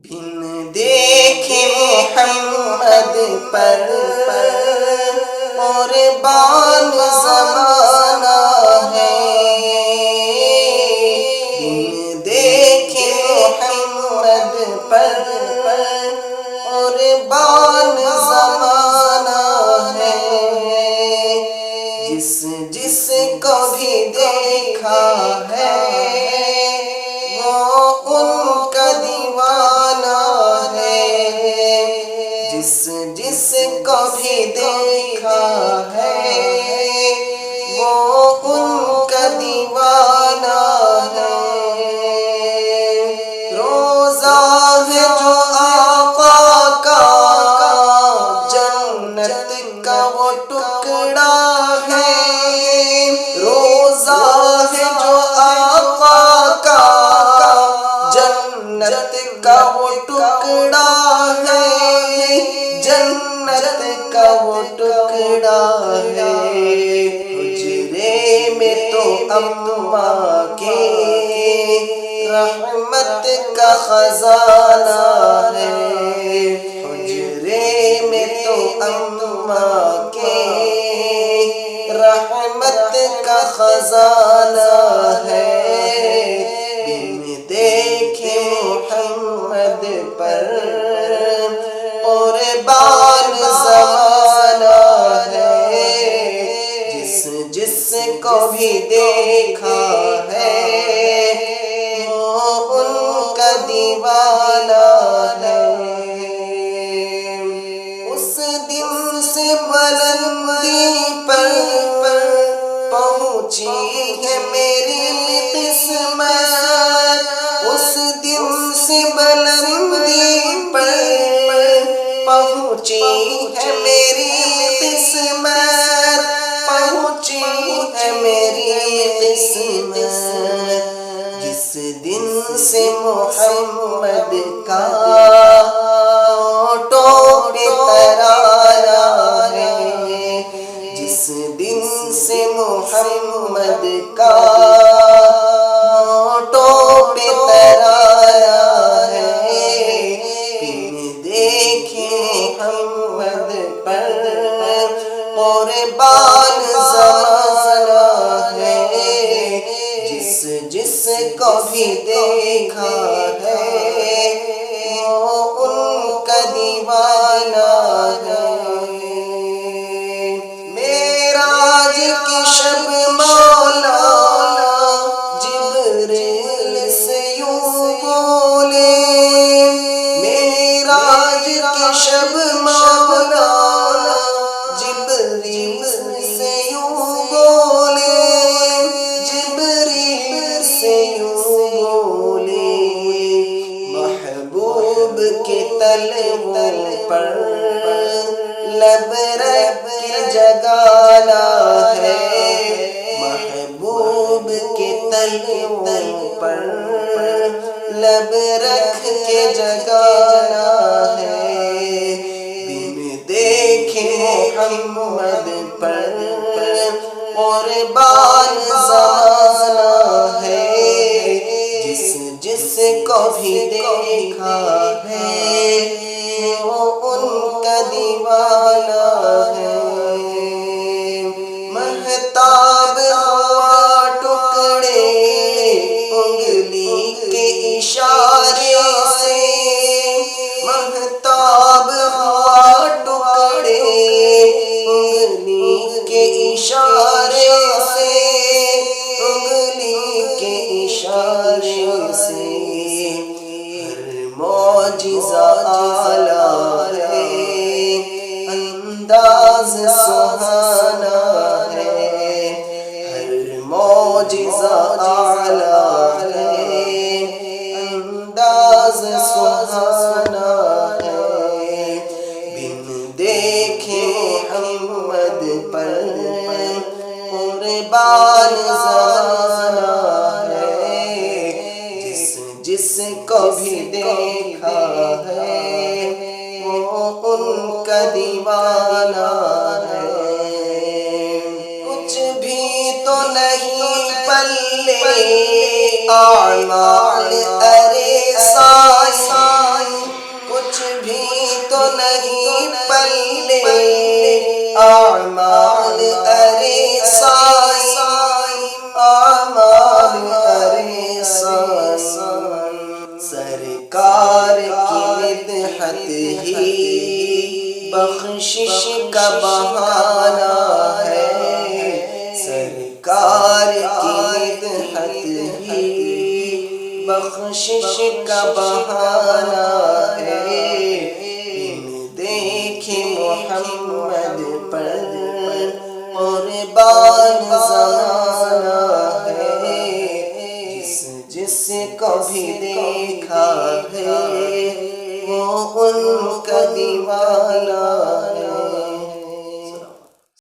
بن دیکھے محمد پر قربان زمانہ ہے، بن دیکھے محمد پر قربان زمانہ ہے، جس کو بھی دیکھا ہے وہ ان کا دیوانہ ہے، جس کو بھی دیکھا ہے وہ ان کا دیوانہ ہے۔ روزہ ہے جو آقا کا جنت کا وہ ٹکڑا ہے، روزہ ہے جو آقا کا جنت کا وہ ٹکڑا ہے، جنت کا وہ ٹکڑا ہے۔ حجرے میں تو اماں کے رحمت کا خزانہ ہے، حجرے میں تو اماں کے رحمت کا خزانہ ہے، بن دیکھے محمد پر قربان زمانہ ہے، جس کو بھی دیکھا ہے وہ ان کا دیوانہ ہے۔ اس دن سے بلندی پر پہنچی ہے میری قسمت، اس دن سے بلندی پر پہنچی ہے میری قسمت، پہنچی ہے میری قسمت، جس دن سے محمد کا ہونٹوں پہ ترانہ ہے، جس دن سے محمد کا ہونٹوں پہ ترانہ ہے، بن دیکھے محمد پر قربان زمانہ ہے، جس کو بھی دیکھا ہے وہ ان کا دیوانہ ہے۔ معراج کی شب مولا جبریل سے یوں بولے، معراج کی شب مولا جبریل سے یوں بولے، جبریل سے یوں بولے، محبوب کے تلووں پر لب رکھ کے جگانا ہے، محبوب کے تلووں پر لب رکھ کے جگانا ہے، بن دیکھے محمد پر قربان زمانہ ہے، جس کو بھی دیکھا ہے وہ ان کا دیوانہ ہے۔ مہتاب ہوا ٹکڑے انگلی کے اشارے سے، مہتاب ہوا ٹکڑے انگلی کے اشارے سے، انگلی کے اشارے سے، ہر معجزہ اعلیٰ ہے، انداز سہانا ہے، ہر معجزہ اعلیٰ ہے، انداز سہانا ہے، بن دیکھے محمد پر قربان زمانہ ہے، جس کو بھی دیکھا ہے وہ ان کا دیوانہ ہے۔ کچھ بھی تو نہیں پلے اعمال ارے سائے، اعمال ارے صائم اعمال ارے صائم سرکار کی مدحت ہی بخشش کا بہانہ ہے سرکار کی مدحت ہی بخشش کا بہانہ ہے دیکھے محمد پر قربان زمانہ ہے جس کو بھی دیکھا ہے وہ ان کا دیوانہ ہے